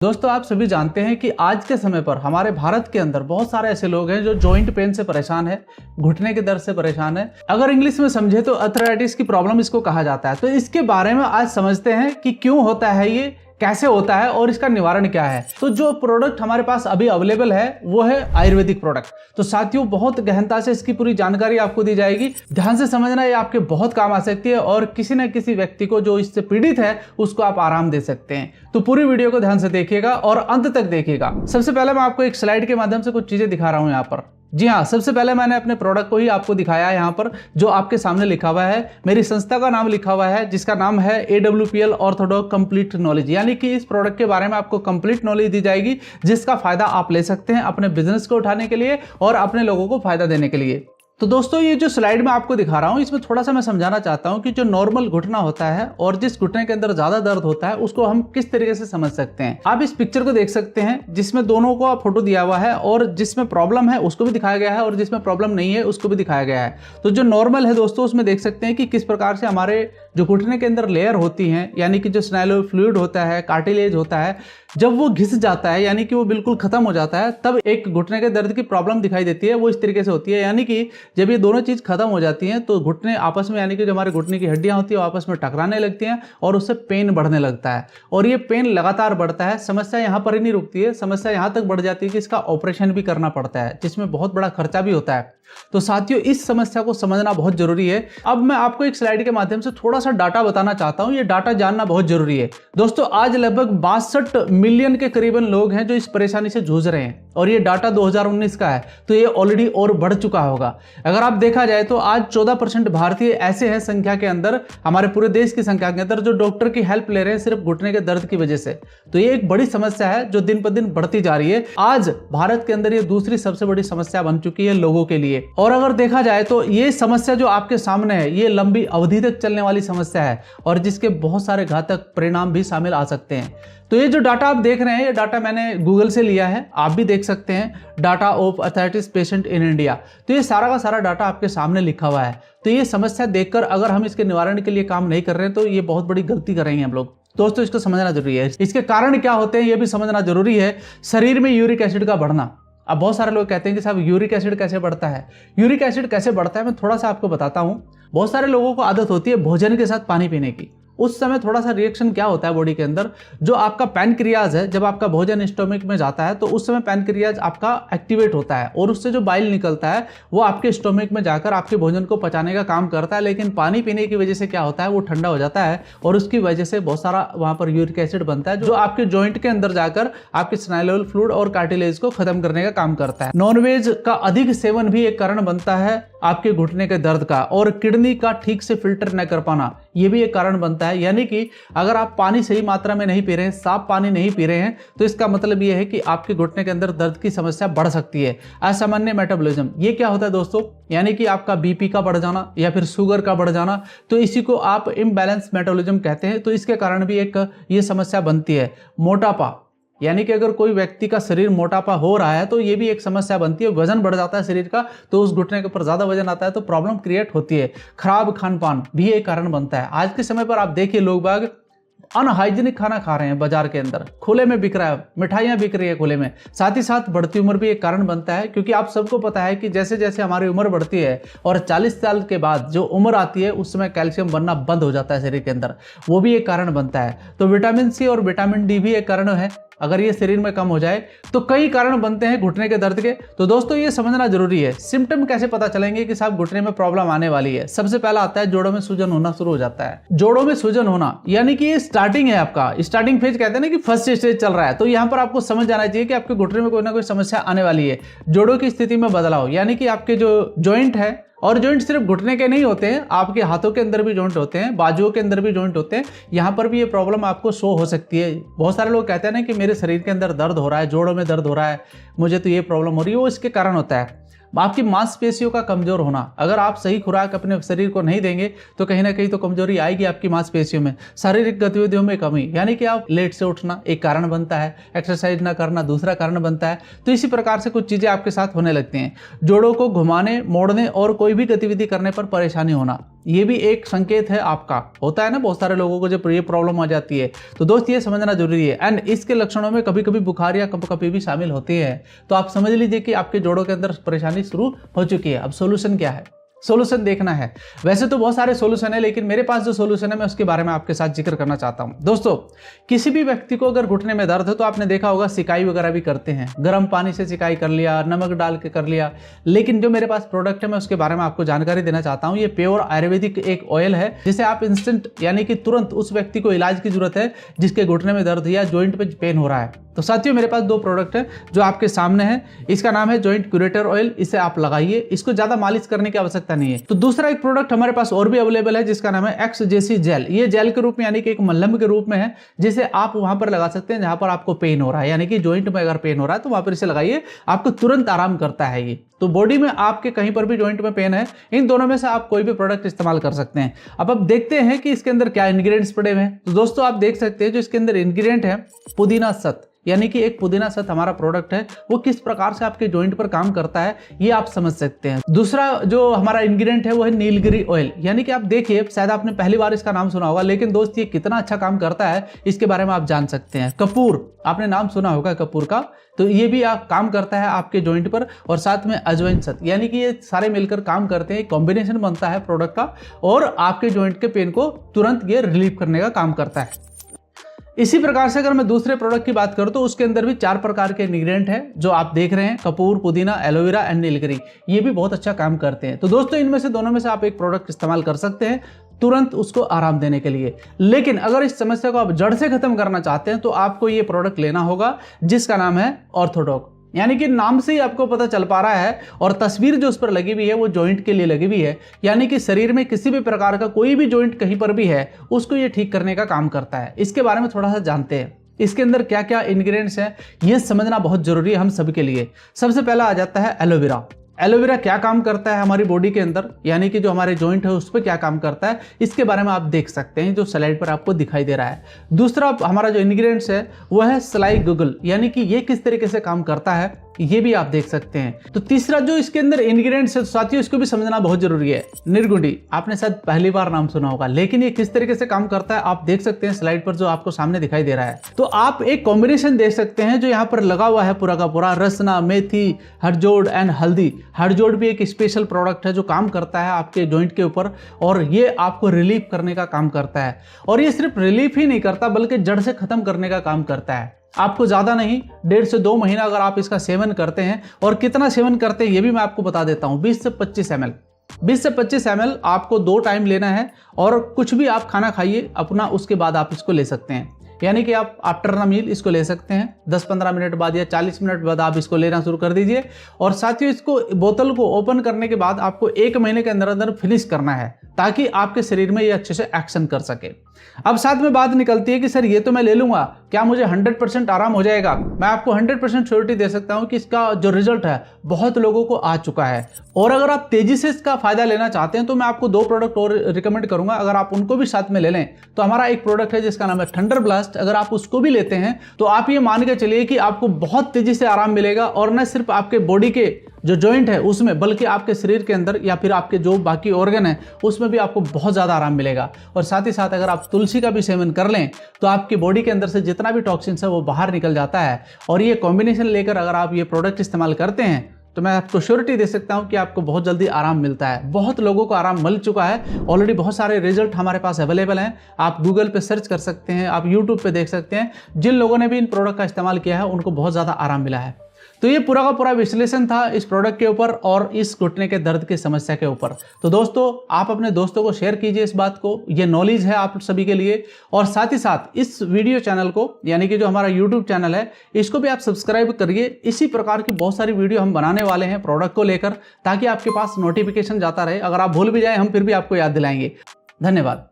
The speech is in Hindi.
दोस्तों आप सभी जानते हैं कि आज के समय पर हमारे भारत के अंदर बहुत सारे ऐसे लोग हैं जो जॉइंट पेन से परेशान है, घुटने के दर्द से परेशान है। अगर इंग्लिश में समझे तो अर्थराइटिस की प्रॉब्लम इसको कहा जाता है। तो इसके बारे में आज समझते हैं कि क्यों होता है ये, कैसे होता है और इसका निवारण क्या है। तो जो प्रोडक्ट हमारे पास अभी अवेलेबल है वो है आयुर्वेदिक प्रोडक्ट। तो साथियों बहुत गहनता से इसकी पूरी जानकारी आपको दी जाएगी। ध्यान से समझना, ये आपके बहुत काम आ सकती है और किसी न किसी व्यक्ति को जो इससे पीड़ित है उसको आप आराम दे सकते हैं। तो पूरी वीडियो को ध्यान से देखिएगा और अंत तक देखिएगा। सबसे पहले मैं आपको एक स्लाइड के माध्यम से कुछ चीजें दिखा रहा हूं यहाँ पर। जी हाँ, सबसे पहले मैंने अपने प्रोडक्ट को ही आपको दिखाया है। यहाँ पर जो आपके सामने लिखा हुआ है, मेरी संस्था का नाम लिखा हुआ है जिसका नाम है AWPL ऑर्थोडॉक्स कंप्लीट नॉलेज। यानी कि इस प्रोडक्ट के बारे में आपको कंप्लीट नॉलेज दी जाएगी जिसका फायदा आप ले सकते हैं अपने बिजनेस को उठाने के लिए और अपने लोगों को फायदा देने के लिए। तो दोस्तों ये जो स्लाइड में आपको दिखा रहा हूं इसमें थोड़ा सा मैं समझाना चाहता हूं कि जो नॉर्मल घुटना होता है और जिस घुटने के अंदर ज्यादा दर्द होता है उसको हम किस तरीके से समझ सकते हैं। आप इस पिक्चर को देख सकते हैं जिसमें दोनों को फोटो दिया हुआ है और जिसमें प्रॉब्लम है उसको भी दिखाया गया है और जिसमें प्रॉब्लम नहीं है उसको भी दिखाया गया है। तो जो नॉर्मल है दोस्तों उसमें देख सकते हैं कि किस प्रकार से हमारे जो घुटने के अंदर लेयर होती है, यानी कि जो स्नायुलर फ्लूइड होता है, कार्टिलेज होता है, जब वो घिस जाता है यानी कि वो बिल्कुल खत्म हो जाता है तब एक घुटने के दर्द की प्रॉब्लम दिखाई देती है। वो इस तरीके से होती है, यानी कि जब ये दोनों चीज खत्म हो जाती हैं तो घुटने आपस में, यानी कि जो हमारे घुटने की हड्डियां होती है वो आपस में टकराने लगती हैं और उससे पेन बढ़ने लगता है। और ये पेन लगातार बढ़ता है। समस्या यहाँ पर ही नहीं रुकती है, समस्या यहाँ तक बढ़ जाती है कि इसका ऑपरेशन भी करना पड़ता है जिसमें बहुत बड़ा खर्चा भी होता है। तो साथियों इस समस्या को समझना बहुत जरूरी है। अब मैं आपको एक स्लाइड के माध्यम से थोड़ा सा डाटा बताना चाहता हूं। ये डाटा जानना बहुत जरूरी है। दोस्तों आज लगभग 62 मिलियन के करीबन लोग हैं जो इस परेशानी से जूझ रहे हैं और ये डाटा 2019 का है। तो ये ऑलरेडी और बढ़ चुका होगा। अगर आप देखा जाए तो आज 14% भारतीय ऐसे हैं संख्या के अंदर, हमारे पूरे देश की संख्या के अंदर, जो डॉक्टर की हेल्प ले रहे हैं सिर्फ घुटने के दर्द की वजह से। तो ये एक बड़ी समस्या है जो दिन पर दिन बढ़ती जा रही है। आज भारत के अंदर ये दूसरी सबसे बड़ी समस्या बन चुकी है लोगों के लिए। और अगर देखा जाए तो ये समस्या जो आपके सामने है ये लंबी अवधि तक चलने वाली समस्या है और जिसके बहुत सारे घातक परिणाम भी शामिल आ सकते हैं। तो ये जो डाटा आप देख रहे हैं ये डाटा मैंने गूगल से लिया है, आप भी देख सकते हैं, data of arthritis patient in India. तो ये सारा का सारा डाटा आपके सामने लिखा हुआ है। तो ये समस्या देखकर अगर हम इसके निवारण के लिए काम नहीं कर रहे हैं तो ये बहुत बड़ी गलती कर रहे हैं हम लोग। दोस्तों इसको समझना जरूरी है। इसके कारण क्या होते हैं ये भी समझना जरूरी है। शरीर में यूरिक एसिड का बढ़ना। अब बहुत सारे लोग कहते हैं कि साहब यूरिक एसिड कैसे बढ़ता है। यूरिक एसिड कैसे बढ़ता है मैं थोड़ा सा आपको बताता हूं। बहुत सारे लोगों को आदत होती है भोजन के साथ पानी पीने की। उस समय थोड़ा सा रिएक्शन क्या होता है बॉडी के अंदर, जो आपका पैनक्रियाज है, जब आपका भोजन स्टोमक में जाता है तो उस समय पैनक्रियाज आपका एक्टिवेट होता है और उससे जो बाइल निकलता है वो आपके स्टोमक में जाकर आपके भोजन को पचाने का काम करता है। लेकिन पानी पीने की वजह से क्या होता है वो ठंडा हो जाता है और उसकी वजह से बहुत सारा वहां पर यूरिक एसिड बनता है जो आपके जॉइंट के अंदर जाकर आपके स्नायुलर फ्लूइड और कार्टिलेज को खत्म करने का काम करता है। नॉनवेज का अधिक सेवन भी एक कारण बनता है आपके घुटने के दर्द का, और किडनी का ठीक से फिल्टर न कर पाना ये भी एक कारण बनता है। यानी कि अगर आप पानी सही मात्रा में नहीं पी रहे हैं, साफ पानी नहीं पी रहे हैं, तो इसका मतलब यह है कि आपके घुटने के अंदर दर्द की समस्या बढ़ सकती है। असामान्य मेटाबॉलिज्म, ये क्या होता है दोस्तों, यानी कि आपका बीपी का बढ़ जाना या फिर शुगर का बढ़ जाना। तो इसी को आप इम्बैलेंस मेटाबॉलिज्म कहते हैं। तो इसके कारण भी एक ये समस्या बनती है। मोटापा, यानी कि अगर कोई व्यक्ति का शरीर मोटापा हो रहा है तो ये भी एक समस्या बनती है। वजन बढ़ जाता है शरीर का तो उस घुटने के ऊपर ज्यादा वजन आता है तो प्रॉब्लम क्रिएट होती है। खराब खान पान भी एक कारण बनता है। आज के समय पर आप देखिए लोग बाग अनहाइजीनिक खाना खा रहे हैं, बाजार के अंदर खुले में बिक रहा है, मिठाइयां बिक रही है खुले में। साथ ही साथ बढ़ती उम्र भी एक कारण बनता है, क्योंकि आप सबको पता है कि जैसे जैसे हमारी उम्र बढ़ती है और 40 साल के बाद जो उम्र आती है उस समय कैल्शियम बनना बंद हो जाता है शरीर के अंदर, वो भी एक कारण बनता है। तो विटामिन सी और विटामिन डी भी एक कारण है। अगर ये शरीर में कम हो जाए तो कई कारण बनते हैं घुटने के दर्द के। तो दोस्तों ये समझना जरूरी है। सिम्टम कैसे पता चलेंगे कि साहब घुटने में प्रॉब्लम आने वाली है। सबसे पहला आता है जोड़ों में सूजन होना शुरू हो जाता है। जोड़ों में सूजन होना यानी कि ये स्टार्टिंग है, आपका स्टार्टिंग फेज कहते हैं ना कि फर्स्ट स्टेज चल रहा है। तो यहाँ पर आपको समझ जाना चाहिए कि आपके घुटने में कोई ना कोई समस्या आने वाली है। जोड़ों की स्थिति में बदलाव, यानी कि आपके जो जॉइंट है, और जॉइंट सिर्फ घुटने के नहीं होते हैं, आपके हाथों के अंदर भी जॉइंट होते हैं, बाजुओं के अंदर भी जॉइंट होते हैं। यहाँ पर भी ये प्रॉब्लम आपको शो हो सकती है। बहुत सारे लोग कहते हैं ना कि मेरे शरीर के अंदर दर्द हो रहा है, जोड़ों में दर्द हो रहा है, मुझे तो ये प्रॉब्लम हो रही है। वो इसके कारण होता है आपकी मांसपेशियों का कमजोर होना। अगर आप सही खुराक अपने शरीर को नहीं देंगे तो कहीं ना कहीं तो कमजोरी आएगी आपकी मांसपेशियों में। शारीरिक गतिविधियों में कमी, यानी कि आप लेट से उठना एक कारण बनता है, एक्सरसाइज ना करना दूसरा कारण बनता है। तो इसी प्रकार से कुछ चीजें आपके साथ होने लगती हैं। जोड़ों को घुमाने, मोड़ने और कोई भी गतिविधि करने पर परेशानी होना, ये भी एक संकेत है आपका। होता है ना बहुत सारे लोगों को जब ये प्रॉब्लम आ जाती है, तो दोस्त ये समझना जरूरी है। एंड इसके लक्षणों में कभी कभी बुखार या कभी भी शामिल होती है, तो आप समझ लीजिए कि आपके जोड़ों के अंदर परेशानी शुरू हो चुकी है। अब सोल्यूशन क्या है, सोल्यूशन देखना है। वैसे तो बहुत सारे सोल्यूशन है, लेकिन मेरे पास जो सोल्यूशन है मैं उसके बारे में आपके साथ जिक्र करना चाहता हूं। दोस्तों, किसी भी व्यक्ति को अगर घुटने में दर्द है तो आपने देखा होगा सिकाई वगैरह भी करते हैं, गर्म पानी से सिकाई कर लिया, नमक डाल के कर लिया। लेकिन जो मेरे पास प्रोडक्ट है मैं उसके बारे में आपको जानकारी देना चाहता हूं। ये प्योर आयुर्वेदिक एक ऑयल है, जिसे आप इंस्टेंट यानी कि तुरंत उस व्यक्ति को इलाज की जरूरत है जिसके घुटने में दर्द या ज्वाइंट पे पेन हो रहा है। तो साथियों, मेरे पास 2 प्रोडक्ट है जो आपके सामने है। इसका नाम है जॉइंट क्यूरेटर ऑयल। इसे आप लगाइए, इसको ज्यादा मालिश करने की आवश्यकता नहीं है। तो दूसरा एक प्रोडक्ट हमारे पास और भी अवेलेबल है जिसका नाम है एक्सजेसी जेल। ये जेल के रूप में यानी कि एक मलहम के रूप में है, जिसे आप वहां पर लगा सकते हैं जहां पर आपको पेन हो रहा है, यानी कि जॉइंट में अगर पेन हो रहा है तो वहां पर इसे लगाइए, आपको तुरंत आराम करता है ये। तो बॉडी में आपके कहीं पर भी जॉइंट में पेन है, इन दोनों में से आप कोई भी प्रोडक्ट इस्तेमाल कर सकते हैं। अब देखते हैं कि इसके अंदर क्या इंग्रेडिएंट्स पड़े हुए हैं। तो दोस्तों, आप देख सकते हैं जो इसके अंदर इंग्रेडिएंट है पुदीना सत, यानी कि एक पुदीना सत हमारा प्रोडक्ट है, वो किस प्रकार से आपके जॉइंट पर काम करता है ये आप समझ सकते हैं। दूसरा जो हमारा इंग्रेडिएंट है वो है नीलगिरी ऑयल, यानी कि आप देखिए, शायद आपने पहली बार इसका नाम सुना होगा, लेकिन दोस्त ये कितना अच्छा काम करता है इसके बारे में आप जान सकते हैं। कपूर, आपने नाम सुना होगा कपूर का, तो ये भी आप काम करता है आपके जॉइंट पर। और साथ में अजवाइन सत, यानी कि ये सारे मिलकर काम करते हैं, कॉम्बिनेशन बनता है प्रोडक्ट का, और आपके जॉइंट के पेन को तुरंत ये रिलीव करने का काम करता है। इसी प्रकार से अगर मैं दूसरे प्रोडक्ट की बात करूं तो उसके अंदर भी 4 प्रकार के इंग्रेडिएंट हैं जो आप देख रहे हैं, कपूर, पुदीना, एलोवेरा एंड नीलगिरी। ये भी बहुत अच्छा काम करते हैं। तो दोस्तों, इनमें से दोनों में से आप एक प्रोडक्ट इस्तेमाल कर सकते हैं तुरंत उसको आराम देने के लिए। लेकिन अगर इस समस्या को आप जड़ से खत्म करना चाहते हैं तो आपको ये प्रोडक्ट लेना होगा जिसका नाम है ऑर्थोडॉक, यानी कि नाम से ही आपको पता चल पा रहा है, और तस्वीर जो उस पर लगी हुई है वो जॉइंट के लिए लगी हुई है, यानी कि शरीर में किसी भी प्रकार का कोई भी जॉइंट कहीं पर भी है उसको ये ठीक करने का काम करता है। इसके बारे में थोड़ा सा जानते हैं, इसके अंदर क्या क्या इंग्रेडिएंट्स हैं ये समझना बहुत जरूरी है हम सभी के लिए। सबसे पहला आ जाता है एलोवेरा। एलोवेरा क्या काम करता है हमारी बॉडी के अंदर, यानी कि जो हमारे जॉइंट है उस पर क्या काम करता है, इसके बारे में आप देख सकते हैं जो स्लाइड पर आपको दिखाई दे रहा है। दूसरा हमारा जो इंग्रेडिएंट्स है वो है सलाई गुगल, यानी कि ये किस तरीके से काम करता है ये भी आप देख सकते हैं। तो तीसरा जो इसके अंदर इंग्रेडिएंट्स है साथियों, इसको भी समझना बहुत जरूरी है, निर्गुंडी। आपने शायद पहली बार नाम सुना होगा, लेकिन ये किस तरीके से काम करता है आप देख सकते हैं स्लाइड पर जो आपको सामने दिखाई दे रहा है। तो आप एक कॉम्बिनेशन देख सकते हैं जो यहाँ पर लगा हुआ है पूरा का पूरा, रसना, मेथी, हरजोड़ एंड हल्दी। हरजोड़ भी एक स्पेशल प्रोडक्ट है जो काम करता है आपके जॉइंट के ऊपर, और ये आपको रिलीफ करने का काम करता है। और ये सिर्फ रिलीफ ही नहीं करता बल्कि जड़ से खत्म करने का काम करता है। आपको ज़्यादा नहीं, 1.5 से 2 महीना अगर आप इसका सेवन करते हैं, और कितना सेवन करते हैं ये भी मैं आपको बता देता हूँ, 20 से 25 ml। 20 से 25 ml आपको 2 टाइम लेना है, और कुछ भी आप खाना खाइए अपना, उसके बाद आप इसको ले सकते हैं। यानी कि आप आफ्टर द मील इसको ले सकते हैं, 10-15 मिनट बाद या 40 मिनट बाद आप इसको लेना शुरू कर दीजिए। और साथियों, इसको बोतल को ओपन करने के बाद आपको 1 महीने के अंदर अंदर फिनिश करना है, ताकि आपके शरीर में ये अच्छे से एक्शन कर सके। अब साथ में बात निकलती है कि सर ये तो मैं ले लूंगा, क्या मुझे 100% आराम हो जाएगा? मैं आपको 100% श्योरिटी दे सकता हूं कि इसका जो रिजल्ट है बहुत लोगों को आ चुका है। और अगर आप तेजी से इसका फायदा लेना चाहते हैं तो मैं आपको 2 प्रोडक्ट और रिकमेंड करूंगा, अगर आप उनको भी साथ में ले लें तो हमारा एक प्रोडक्ट है जिसका नाम है थंडर ब्लास्ट। अगर आप उसको भी लेते हैं तो आप ये मान के चलिए कि आपको बहुत तेजी से आराम मिलेगा, और न सिर्फ आपके बॉडी के जो जॉइंट है उसमें, बल्कि आपके शरीर के अंदर या फिर आपके जो बाकी ऑर्गन है उसमें भी आपको बहुत ज़्यादा आराम मिलेगा। और साथ ही साथ अगर आप तुलसी का भी सेवन कर लें तो आपकी बॉडी के अंदर से जितना भी टॉक्सिन्स है वो बाहर निकल जाता है। और ये कॉम्बिनेशन लेकर अगर आप ये प्रोडक्ट इस्तेमाल करते हैं तो मैं आपको श्योरिटी दे सकता हूं कि आपको बहुत जल्दी आराम मिलता है। बहुत लोगों को आराम मिल चुका है ऑलरेडी, बहुत सारे रिजल्ट हमारे पास अवेलेबल हैं। आप गूगल पे सर्च कर सकते हैं, आप यूट्यूब पे देख सकते हैं, जिन लोगों ने भी इन प्रोडक्ट का इस्तेमाल किया है उनको बहुत ज़्यादा आराम मिला है। तो ये पूरा का पूरा विश्लेषण था इस प्रोडक्ट के ऊपर और इस घुटने के दर्द की समस्या के ऊपर। तो दोस्तों, आप अपने दोस्तों को शेयर कीजिए इस बात को, ये नॉलेज है आप सभी के लिए। और साथ ही साथ इस वीडियो चैनल को, यानी कि जो हमारा यूट्यूब चैनल है, इसको भी आप सब्सक्राइब करिए। इसी प्रकार की बहुत सारी वीडियो हम बनाने वाले हैं प्रोडक्ट को लेकर, ताकि आपके पास नोटिफिकेशन जाता रहे। अगर आप भूल भी जाए हम फिर भी आपको याद दिलाएंगे। धन्यवाद।